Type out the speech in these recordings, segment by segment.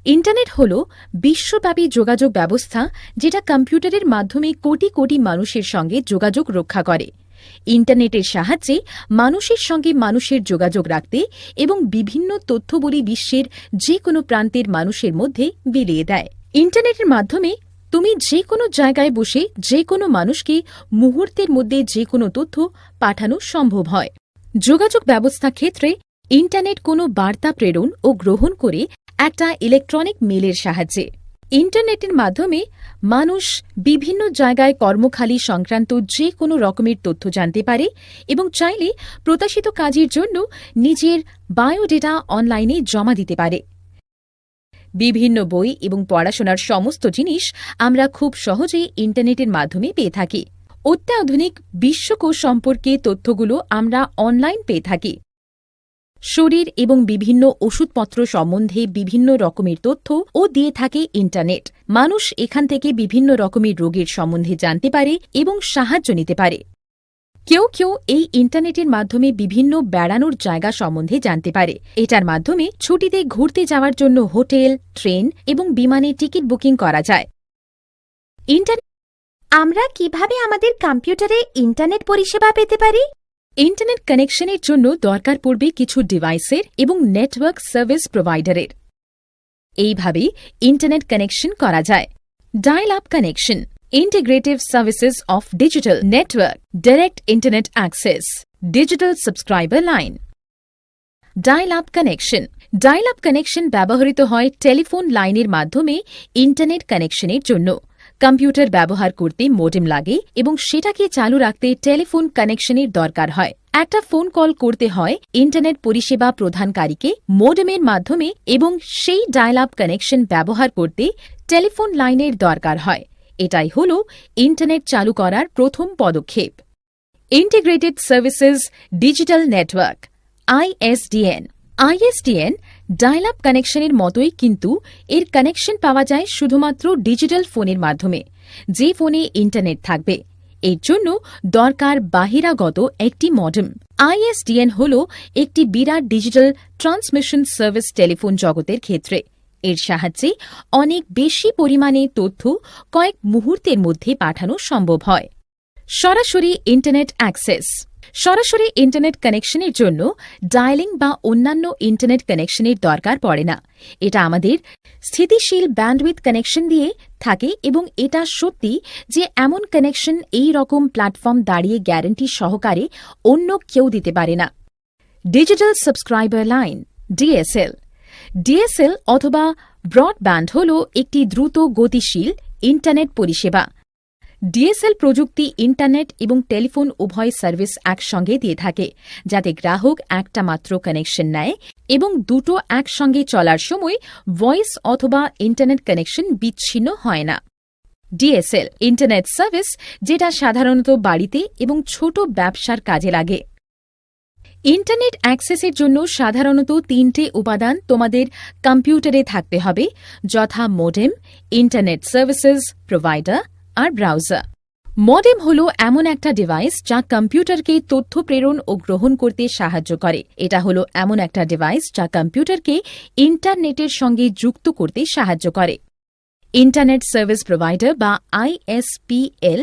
Internet হল বিশ্বব্যাপী যোগাযোগ ব্যবস্থা যেটা কম্পিউটারের মাধ্যমে কোটি কোটি মানুষের সঙ্গে যোগাযোগ রক্ষা করে। ইন্টারনেটের সাহায্যে মানুষের সঙ্গে মানুষের যোগাযোগ রাখতে এবং বিভিন্ন তথ্যবলী বিশ্বের যে কোনো প্রান্তের মানুষের মধ্যে বিলিয়ে দেয়। ইন্টারনেটের মাধ্যমে তুমি যে কোনো জায়গায় বসে যে কোনো মানুষকে মুহূর্তের মধ্যে যে কোনো তথ্য পাঠানো সম্ভব হয়। যোগাযোগ ব্যবস্থা ক্ষেত্রে ইন্টারনেট কোনো বার্তা প্রেরণ ও গ্রহণ করে একটা ইলেকট্রনিক মেলের সাহায্যে। ইন্টারনেটের মাধ্যমে মানুষ বিভিন্ন জায়গায় কর্মখালি সংক্রান্ত যে কোনো রকমের তথ্য জানতে পারে এবং চাইলে প্রত্যাশিত কাজের জন্য নিজের বায়োডেটা অনলাইনে জমা দিতে পারে। বিভিন্ন বই এবং পড়াশোনার সমস্ত জিনিস আমরা খুব সহজেই ইন্টারনেটের মাধ্যমে পেয়ে থাকি। অত্যাধুনিক বিশ্বকোষ সম্পর্কে তথ্যগুলো আমরা অনলাইন পেয়ে থাকি। শরীর এবং বিভিন্ন ওষুধপত্র সম্বন্ধে বিভিন্ন রকমের তথ্য ও দিয়ে থাকে ইন্টারনেট। মানুষ এখান থেকে বিভিন্ন রকমের রোগের সম্বন্ধে জানতে পারে এবং সাহায্য নিতে পারে। কেউ কেউ এই ইন্টারনেটের মাধ্যমে বিভিন্ন বেড়ানোর জায়গা সম্বন্ধে জানতে পারে। এটার মাধ্যমে ছুটিতে ঘুরতে যাওয়ার জন্য হোটেল, ট্রেন এবং বিমানে টিকিট বুকিং করা যায়। আমরা কিভাবে আমাদের কম্পিউটারে ইন্টারনেট পরিষেবা পেতে পারি? ইন্টারনেট কানেকশনের জন্য দরকার পড়বে কিছু ডিভাইসের এবং নেটওয়ার্ক সার্ভিস প্রোভাইডারের। এইভাবে ইন্টারনেট কানেকশন করা যায়। Dial up connection, integrative services of digital network, direct internet access, digital subscriber line. Dial up connection. Dial up connection ব্যবহৃত হয় টেলিফোন লাইনের মাধ্যমে ইন্টারনেট কানেকশনের জন্য। কম্পিউটার ব্যবহার করতে মোডেম লাগে এবং সেটাকে চালু রাখতে টেলিফোন কানেকশনের দরকার হয়। একটা ফোন কল করতে হয় ইন্টারনেট পরিষেবা প্রদানকারীকে মোডেমের মাধ্যমে এবং সেই ডায়াল আপ কানেকশন ব্যবহার করতে টেলিফোন লাইনের দরকার হয়। এটাই হল ইন্টারনেট চালু করার প্রথম পদক্ষেপ। Integrated services digital network, ISDN। ISDN dial up কানেকশনের মতোই, কিন্তু এর কানেকশন পাওয়া যায় শুধুমাত্র ডিজিটাল ফোনের মাধ্যমে, যে ফোনে ইন্টারনেট থাকবে। এর জন্য দরকার বাহিরাগত একটি মডেম। ISDN হল একটি বিরাট ডিজিটাল ট্রান্সমিশন সার্ভিস টেলিফোন জগতের ক্ষেত্রে। এর সাহায্যে অনেক বেশি পরিমাণে তথ্য কয়েক মুহূর্তের মধ্যে পাঠানো সম্ভব হয়। সরাসরি ইন্টারনেট অ্যাক্সেস। সরাসরি ইন্টারনেট কানেকশনের জন্য ডায়ালিং বা অন্যান্য ইন্টারনেট কানেকশনের দরকার পড়ে না। এটা আমাদের স্থিতিশীল ব্যান্ডউইথ কানেকশন দিয়ে থাকে এবং এটা সত্যি যে এমন কানেকশন এই রকম প্ল্যাটফর্ম দাঁড়িয়ে গ্যারান্টি সহকারে অন্য কেউ দিতে পারে না। Digital subscriber line, DSL। DSL অথবা ব্রডব্যান্ড হল একটি দ্রুত গতিশীল ইন্টারনেট পরিষেবা। DSL প্রযুক্তি ইন্টারনেট এবং টেলিফোন উভয় সার্ভিস একসঙ্গে দিয়ে থাকে, যাতে গ্রাহক একটা মাত্র কানেকশন নেয় এবং দুটো একসঙ্গে চলার সময় ভয়েস অথবা ইন্টারনেট কানেকশন বিচ্ছিন্ন হয় না। DSL ইন্টারনেট সার্ভিস, যেটা সাধারণত বাড়িতে এবং ছোট ব্যবসার কাজে লাগে। ইন্টারনেট অ্যাক্সেসের জন্য সাধারণত তিনটে উপাদান তোমাদের কম্পিউটারে থাকতে হবে, যথা মোডেম, ইন্টারনেট সার্ভিসেস প্রোভাইডার আর ব্রাউজার। মডেম হল এমন একটা ডিভাইস যা কম্পিউটারকে তথ্য প্রেরণ ও গ্রহণ করতে সাহায্য করে। এটা হল এমন একটা ডিভাইস যা কম্পিউটারকে ইন্টারনেটের সঙ্গে যুক্ত করতে সাহায্য করে। ইন্টারনেট সার্ভিস প্রোভাইডার বা ISPL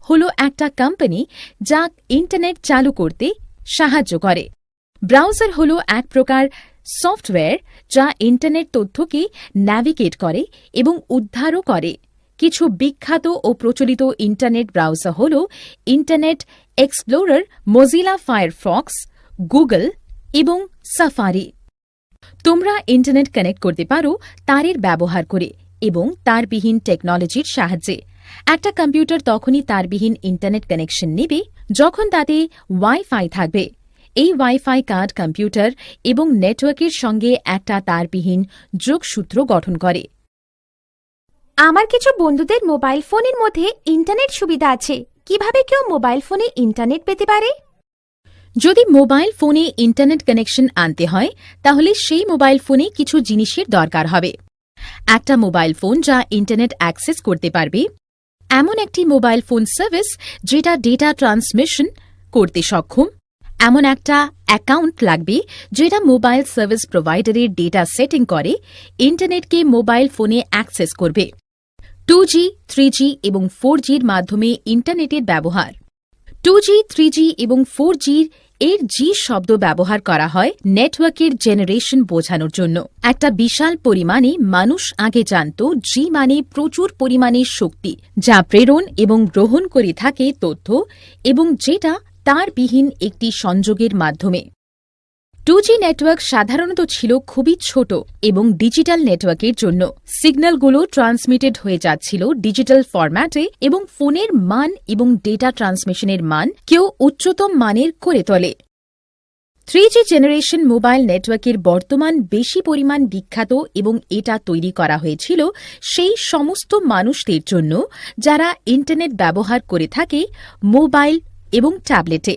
হল একটা কোম্পানি যা ইন্টারনেট চালু করতে সাহায্য করে। ব্রাউজার হল এক প্রকার সফটওয়্যার যা ইন্টারনেট তথ্যকে ন্যাভিগেট করে এবং উদ্ধারও করে। কিছু বিখ্যাত ও প্রচলিত ইন্টারনেট ব্রাউজার হল internet explorer, Mozilla Firefox, Google এবং সাফারি। তোমরা ইন্টারনেট কানেক্ট করতে পারো তারের ব্যবহার করে এবং তারবিহীন টেকনোলজির সাহায্যে। একটা কম্পিউটার তখনই তারবিহীন ইন্টারনেট কানেকশন নেবে যখন তাতে ওয়াইফাই থাকবে। এই ওয়াইফাই কার্ড কম্পিউটার এবং নেটওয়ার্কের সঙ্গে একটা তারবিহীন যোগসূত্র গঠন করে। আমার কিছু বন্ধুদের মোবাইল ফোনের মধ্যে ইন্টারনেট সুবিধা আছে। কিভাবে কেউ মোবাইল ফোনে ইন্টারনেট পেতে পারে? যদি মোবাইল ফোনে ইন্টারনেট কানেকশন আনতে হয়, তাহলে সেই মোবাইল ফোনে কিছু জিনিসের দরকার হবে। একটা মোবাইল ফোন যা ইন্টারনেট অ্যাক্সেস করতে পারবে, এমন একটি মোবাইল ফোন সার্ভিস যেটা ডেটা ট্রান্সমিশন করতে সক্ষম, এমন একটা অ্যাকাউন্ট লাগবে যেটা মোবাইল সার্ভিস প্রোভাইডারের ডেটা সেটিং করে ইন্টারনেটকে মোবাইল ফোনে অ্যাক্সেস করবে। 2G, 3G এবং 4Gর মাধ্যমে ইন্টারনেটের ব্যবহার। 2G, 3G এবং 4G এর জি শব্দ ব্যবহার করা হয় নেটওয়ার্কের জেনারেশন বোঝানোর জন্য। একটা বিশাল পরিমাণে মানুষ আগে জানত জি মানে প্রচুর পরিমাণে শক্তি, যা প্রেরণ এবং গ্রহণ করে থাকে তথ্য এবং যেটা তার বিহীন একটি সংযোগের মাধ্যমে। 2G নেটওয়ার্ক সাধারণত ছিল খুবই ছোট এবং ডিজিটাল নেটওয়ার্কের জন্য সিগন্যালগুলো ট্রান্সমিটেড হয়ে যাচ্ছিল ডিজিটাল ফরম্যাটে এবং ফোনের মান এবং ডেটা ট্রান্সমিশনের মান কেউ উচ্চতম মানের করে তোলে। 3G জেনারেশন মোবাইল নেটওয়ার্কের বর্তমান বেশি পরিমাণ বিখ্যাত এবং এটা তৈরি করা হয়েছিল সেই সমস্ত মানুষদের জন্য যারা ইন্টারনেট ব্যবহার করে থাকে মোবাইল এবং ট্যাবলেটে।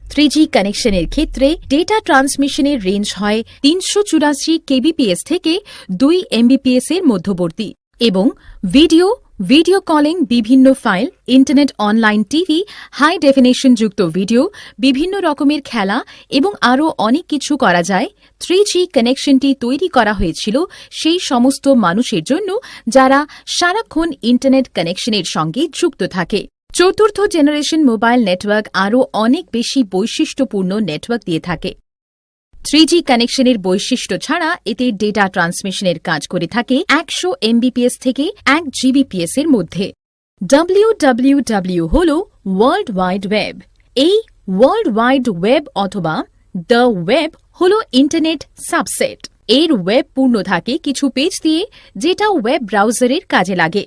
3G কানেকশনের ক্ষেত্রে ডেটা ট্রান্সমিশনের রেঞ্জ হয় 384 kbps থেকে 2 mbps এর মধ্যবর্তী এবং ভিডিও কলিং, বিভিন্ন file, internet, online TV, high definition যুক্ত ভিডিও, বিভিন্ন রকমের খেলা এবং আরও অনেক কিছু করা যায়। 3G কানেকশনটি তৈরি করা হয়েছিল সেই সমস্ত মানুষের জন্য যারা সারাক্ষণ ইন্টারনেট কানেকশনের সঙ্গে যুক্ত থাকে। চতুর্থ জেনারেশন মোবাইল নেটওয়ার্ক আরও অনেক বেশি বৈশিষ্ট্যপূর্ণ নেটওয়ার্ক দিয়ে থাকে। 3G কানেকশনের বৈশিষ্ট্য ছাড়া এতে ডেটা ট্রান্সমিশনের কাজ করে থাকে 100 mbps থেকে 1 gbps এর মধ্যে। www হল ওয়ার্ল্ড ওয়াইড ওয়েব। এই ওয়ার্ল্ড ওয়াইড ওয়েব অথবা দ্য ওয়েব হল ইন্টারনেট সাবসেট। এর ওয়েব পূর্ণ থাকে কিছু পেজ দিয়ে যেটা ওয়েব ব্রাউজারের কাজে লাগে।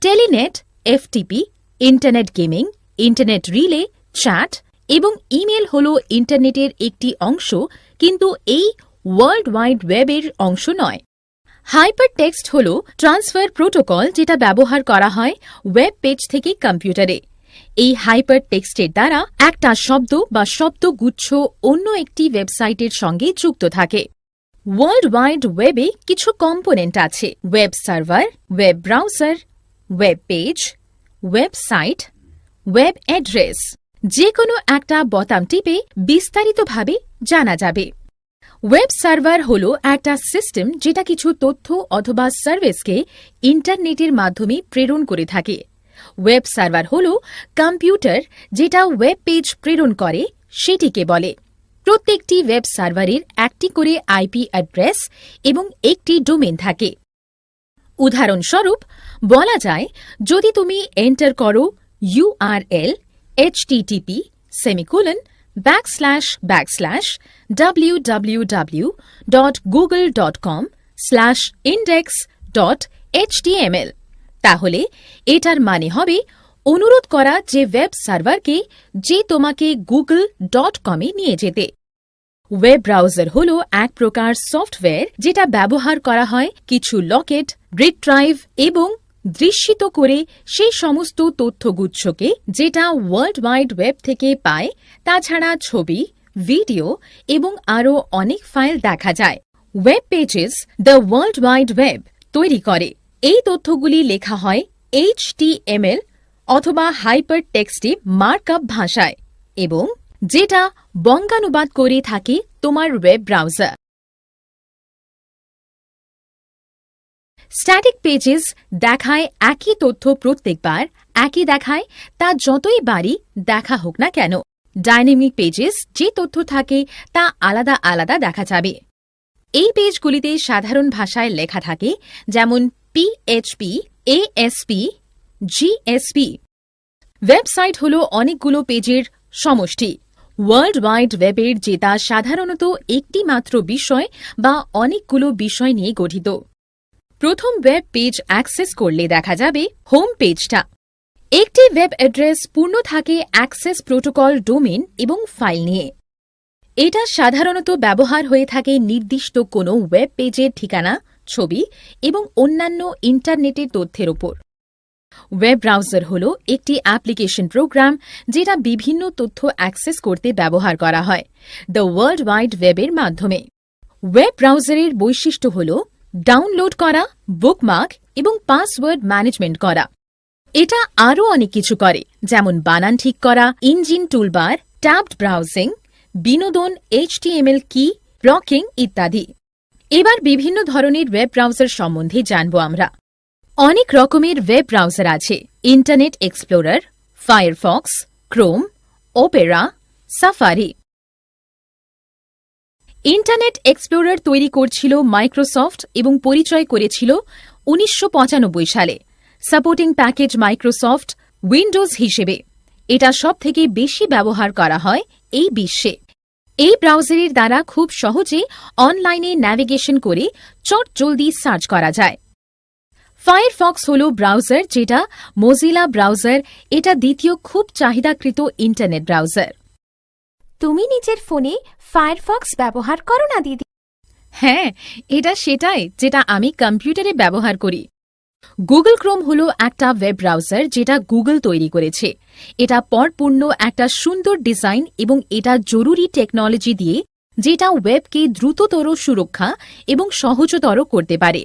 Telnet, FTP, internet gaming, internet relay, chat এবং ইমেল হল ইন্টারনেটের একটি অংশ, কিন্তু এই ওয়ার্ল্ড ওয়াইড ওয়েবের অংশ নয়। হাইপারটেক্সট হল ট্রান্সফার প্রোটোকল যেটা ব্যবহার করা হয় ওয়েব পেজ থেকে কম্পিউটারে। এই হাইপারটেক্সটের দ্বারা একটা শব্দ বা শব্দগুচ্ছ অন্য একটি ওয়েবসাইটের সঙ্গে যুক্ত থাকে। ওয়ার্ল্ড ওয়াইড ওয়েবে কিছু কম্পোনেন্ট আছে: web server, web browser, web page, website, web address. যে কোনো একটা বোতাম টিপে বিস্তারিতভাবে জানা যাবে। ওয়েব সার্ভার হল একটা সিস্টেম যেটা কিছু তথ্য অথবা সার্ভিসকে ইন্টারনেটের মাধ্যমে প্রেরণ করে থাকে। ওয়েব সার্ভার হল কম্পিউটার যেটা ওয়েব পেজ প্রেরণ করে, সেটিকে বলে। প্রত্যেকটি ওয়েব সার্ভারের একটি করে আইপি অ্যাড্রেস এবং একটি ডোমেন থাকে। উদাহরণস্বরূপ বলা যায়, যদি তুমি এন্টার করো URL http://www.google.com/index.html, তাহলে এটার মানে হবে অনুরোধ করা যে ওয়েব সার্ভারকে যে তোমাকে google.com-এ নিয়ে যেতে। ওয়েব ব্রাউজার হল এক প্রকার সফটওয়্যার যেটা ব্যবহার করা হয় কিছু লকেট, রিট্রাইভ এবং দৃশ্যিত করে সেই সমস্ত তথ্যগুচ্ছকে যেটা ওয়ার্ল্ড ওয়াইড ওয়েব থেকে পায়। তাছাড়া ছবি, ভিডিও এবং আরও অনেক ফাইল দেখা যায়। Web pages the world wide web তৈরি করে। এই তথ্যগুলি লেখা হয় HTML অথবা হাইপারটেক্সটে মার্কআপ ভাষায় এবং যেটা বঙ্গানুবাদ করে থাকে তোমার ওয়েব ব্রাউজার। স্ট্যাটিক পেজেস দেখায় একই তথ্য প্রত্যেকবার একই দেখায়, তা যতই বারই দেখা হোক না কেন। ডাইনামিক পেজেস যে তথ্য থাকে তা আলাদা আলাদা দেখা যাবে। এই পেজগুলিতে সাধারণ ভাষায় লেখা থাকে, যেমন PHP, ASP, GSP। ওয়েবসাইট হল অনেকগুলো পেজের সমষ্টি। ওয়ার্ল্ড ওয়াইড ওয়েবের যেটা সাধারণত একটি মাত্র বিষয় বা অনেকগুলো বিষয় নিয়ে গঠিত। প্রথম ওয়েব পেজ অ্যাক্সেস করলে দেখা যাবে হোম পেজটা। একটি ওয়েব অ্যাড্রেস পূর্ণ থাকে অ্যাক্সেস প্রোটোকল, ডোমেন এবং ফাইল নিয়ে। এটা সাধারণত ব্যবহার হয়ে থাকে নির্দিষ্ট কোনো ওয়েব পেজের ঠিকানা, ছবি এবং অন্যান্য ইন্টারনেটের তথ্যের ওপর। ওয়েব ব্রাউজার হল একটি অ্যাপ্লিকেশন প্রোগ্রাম যেটা বিভিন্ন তথ্য অ্যাক্সেস করতে ব্যবহার করা হয় দ্য ওয়ার্ল্ড ওয়াইড ওয়েবের মাধ্যমে। ওয়েব ব্রাউজারের বৈশিষ্ট্য হল ডাউনলোড করা, বুকমার্ক এবং পাসওয়ার্ড ম্যানেজমেন্ট করা। এটা আরও অনেক কিছু করে, যেমন বানান ঠিক করা, ইঞ্জিন টুলবার, ট্যাবড ব্রাউজিং, বিনোদন, HTML কি, ব্লকিং ইত্যাদি। এবার বিভিন্ন ধরনের ওয়েব ব্রাউজার সম্বন্ধে জানব আমরা। অনেক রকমের ওয়েব ব্রাউজার আছে। Internet explorer, Firefox, Chrome, Opera, safari. Internet explorer তৈরি করছিল মাইক্রোসফট এবং পরিচয় করেছিল 1995 সালে সাপোর্টিং প্যাকেজ মাইক্রোসফট উইন্ডোজ হিসেবে। এটা সবথেকে বেশি ব্যবহার করা হয় এই বিশ্বে। এই ব্রাউজারের দ্বারা খুব সহজে অনলাইনে ন্যাভিগেশন করে চটজলদি সার্চ করা যায়। ফায়ারফক্স হল ব্রাউজার যেটা মোজিলা ব্রাউজার, এটা দ্বিতীয় খুব চাহিদাকৃত ইন্টারনেট ব্রাউজার। তুমি নিজের ফোনে ফায়ারফক্স ব্যবহার করো না দিদি? হ্যাঁ, এটা সেটাই যেটা আমি কম্পিউটারে ব্যবহার করি। গুগল ক্রোম হল একটা ওয়েব ব্রাউজার যেটা গুগল তৈরি করেছে। এটা পরিপূর্ণ একটা সুন্দর ডিজাইন এবং এটা জরুরি টেকনোলজি দিয়ে যেটা ওয়েবকে দ্রুততর সুরক্ষা এবং সহজতর করতে পারে।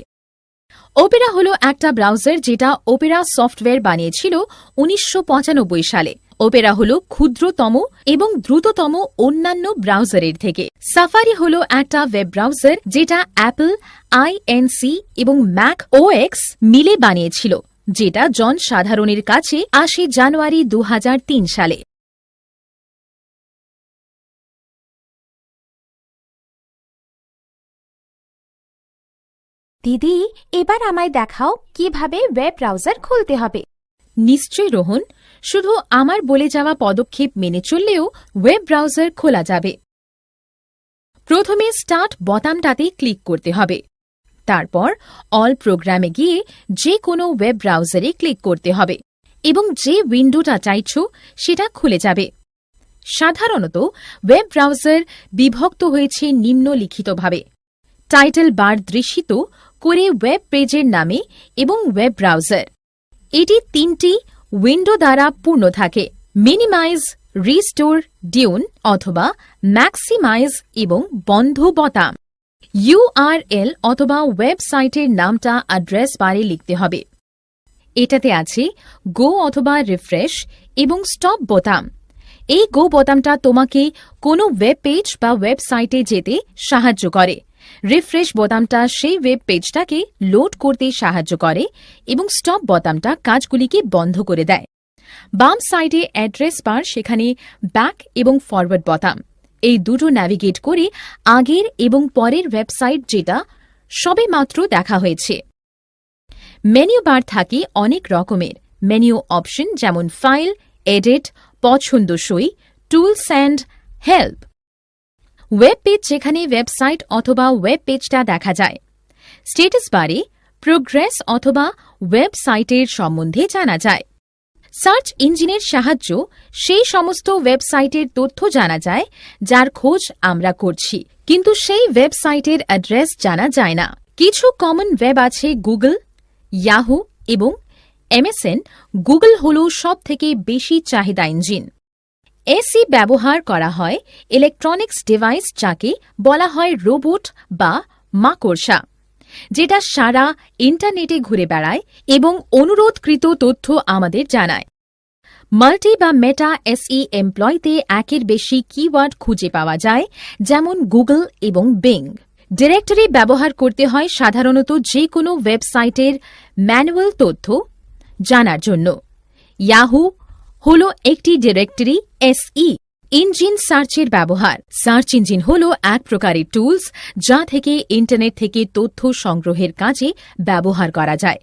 ওপেরা হল একটা ব্রাউজার যেটা ওপেরা সফটওয়্যার বানিয়েছিল 1995 সালে। ওপেরা হল ক্ষুদ্রতম এবং দ্রুততম অন্যান্য ব্রাউজারের থেকে। সাফারি হল একটা ওয়েব ব্রাউজার যেটা অ্যাপল, INC এবং ম্যাক OS মিলে বানিয়েছিল, যেটা জনসাধারণের কাছে আসে জানুয়ারি 2003 সালে। দিদি, এবার আমায় দেখাও কিভাবে ওয়েব ব্রাউজার খুলতে হবে। নিশ্চয় রোহন, শুধু আমার বলে যাওয়া পদক্ষেপ মেনে চললেও ওয়েব ব্রাউজার খোলা যাবে। প্রথমে স্টার্ট বোতামটাতে ক্লিক করতে হবে। তারপর অল প্রোগ্রামে গিয়ে যে কোনো ওয়েব ব্রাউজারে ক্লিক করতে হবে এবং যে উইন্ডোটা চাইছো সেটা খুলে যাবে। সাধারণত ওয়েব ব্রাউজার বিভক্ত হয়েছে নিম্নলিখিতভাবে: টাইটেল বার দৃশ্যিত করে ওয়েব পেজের নামে এবং ওয়েব ব্রাউজার। এটি 3টি উইন্ডো দ্বারা পূর্ণ থাকে: মিনিমাইজ, রিস্টোর, ডিউন অথবা ম্যাক্সিমাইজ এবং বন্ধ বোতাম। URL অথবা ওয়েবসাইটের নামটা অ্যাড্রেস বারে লিখতে হবে। এটাতে আছে গো অথবা রিফ্রেশ এবং স্টপ বোতাম। এই গো বোতামটা তোমাকে কোনো ওয়েব পেজ বা ওয়েবসাইটে যেতে সাহায্য করে। রিফ্রেশ বোতামটা সেই ওয়েব পেজটাকে লোড করতে সাহায্য করে এবং স্টপ বোতামটা কাজগুলিকে বন্ধ করে দেয়। বাম সাইডে অ্যাড্রেস বার, সেখানে ব্যাক এবং ফরওয়ার্ড বোতাম। এই দুটো ন্যাভিগেট করে আগের এবং পরের ওয়েবসাইট যেটা সবেমাত্র দেখা হয়েছে। মেনু বার থাকে অনেক রকমের। মেনু অপশন যেমন ফাইল, এডিট, পছন্দসই, tools and help. Web page যেখানে ওয়েবসাইট অথবা ওয়েব পেজটা দেখা যায়। স্ট্যাটাস বারে প্রোগ্রেস অথবা ওয়েবসাইটের সম্বন্ধে জানা যায়। সার্চ ইঞ্জিনের সাহায্য সেই সমস্ত ওয়েবসাইটের তথ্য জানা যায় যার খোঁজ আমরা করছি, কিন্তু সেই ওয়েবসাইটের অ্যাড্রেস জানা যায় না। কিছু কমন ওয়েব আছে: গুগল, ইয়াহু এবং MSN। গুগল হল সবথেকে বেশি চাহিদা ইঞ্জিন। এসি ব্যবহার করা হয় ইলেকট্রনিক্স ডিভাইস যাকে বলা হয় রোবট বা মাকড়সা, যেটা সারা ইন্টারনেটে ঘুরে বেড়ায় এবং অনুরোধকৃত তথ্য আমাদের জানায়। মাল্টি বা মেটা SE এমপ্লয়তে একের বেশি কিওয়ার্ড খুঁজে পাওয়া যায়, যেমন গুগল এবং বিং। ডিরেক্টরি ব্যবহার করতে হয় সাধারণত যে কোনো ওয়েবসাইটের ম্যানুয়াল তথ্য জানার জন্য। ইয়াহু হল একটি ডিরেক্টরি SE। ইঞ্জিন সার্চের ব্যবহার। সার্চ ইঞ্জিন হল এক প্রকারের টুলস যা থেকে ইন্টারনেট থেকে তথ্য সংগ্রহের কাজে ব্যবহার করা যায়।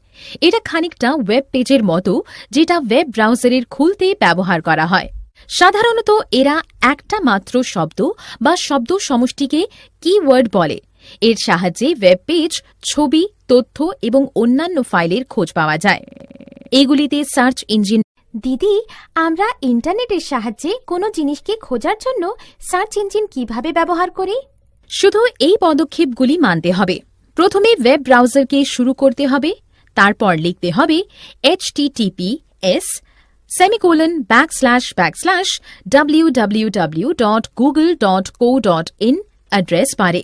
এটা খানিকটা ওয়েব পেজের মতো, যেটা ওয়েব ব্রাউজারের খুলতে ব্যবহার করা হয়। সাধারণত এরা একটা মাত্র শব্দ বা শব্দ সমষ্টিকে কিওয়ার্ড বলে। এর সাহায্যে ওয়েব পেজ, ছবি, তথ্য এবং অন্যান্য ফাইলের খোঁজ পাওয়া যায়। এগুলিতে সার্চ ইঞ্জিন। দিদি, আমরা ইন্টারনেটের সাহায্যে কোনো জিনিসকে খোঁজার জন্য সার্চ ইঞ্জিন কিভাবে ব্যবহার করি? শুধু এই পদক্ষেপগুলি মানতে হবে। প্রথমে ওয়েব ব্রাউজারকে শুরু করতে হবে, তারপর লিখতে হবে https://www.google.co.in অ্যাড্রেস বারে।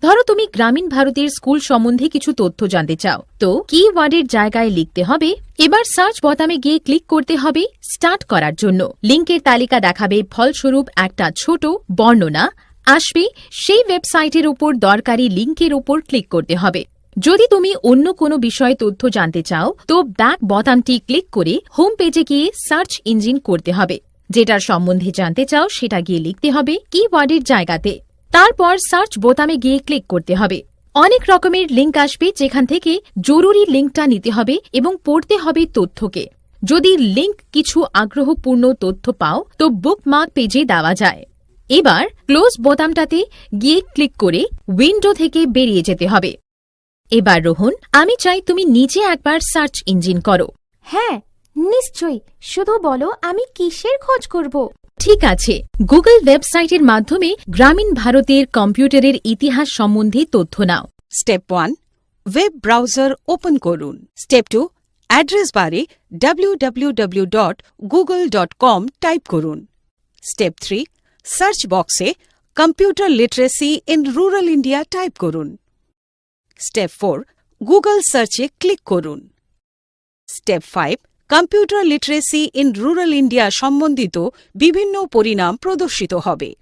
ধরো তুমি গ্রামীণ ভারতের স্কুল সম্বন্ধে কিছু তথ্য জানতে চাও, তো কিওয়ার্ডের জায়গায় লিখতে হবে। এবার সার্চ বোতামে গিয়ে ক্লিক করতে হবে স্টার্ট করার জন্য। লিঙ্কের তালিকা দেখাবে, ফলস্বরূপ একটা ছোট বর্ণনা আসবে। সেই ওয়েবসাইটের উপর দরকারি লিঙ্কের উপর ক্লিক করতে হবে। যদি তুমি অন্য কোনো বিষয়ে তথ্য জানতে চাও, তো ব্যাক বোতামটি ক্লিক করে হোম পেজে গিয়ে সার্চ ইঞ্জিন করতে হবে। যেটার সম্বন্ধে জানতে চাও সেটা গিয়ে লিখতে হবে কিওয়ার্ডের জায়গাতে। তারপর সার্চ বোতামে গিয়ে ক্লিক করতে হবে। অনেক রকমের লিঙ্ক আসবে, যেখান থেকে জরুরি লিঙ্কটা নিতে হবে এবং পড়তে হবে তথ্যকে। যদি লিঙ্ক কিছু আগ্রহপূর্ণ তথ্য পাও, তো বুকমার্ক পেজে দেওয়া যায়। এবার ক্লোজ বোতামটাতে গিয়ে ক্লিক করে উইন্ডো থেকে বেরিয়ে যেতে হবে। এবার রোহন, আমি চাই তুমি নিজে একবার সার্চ ইঞ্জিন করো। হ্যাঁ, নিশ্চয়ই। শুধু বলো আমি কিসের খোঁজ করব। ঠিক আছে, গুগল ওয়েবসাইটের মাধ্যমে গ্রামীণ ভারতের কম্পিউটারের ইতিহাস সম্বন্ধে তথ্য নাও। স্টেপ 1, ওয়েব ব্রাউজার ওপেন করুন। স্টেপ 2, অ্যাড্রেস বারে www.google.com টাইপ করুন। স্টেপ 3, সার্চ বক্সে computer literacy in rural India type করুন। স্টেপ 4, গুগল সার্চে ক্লিক করুন। Step 5, computer literacy in rural India সম্বন্ধিত বিভিন্ন পরিণাম প্রদর্শিত হবে।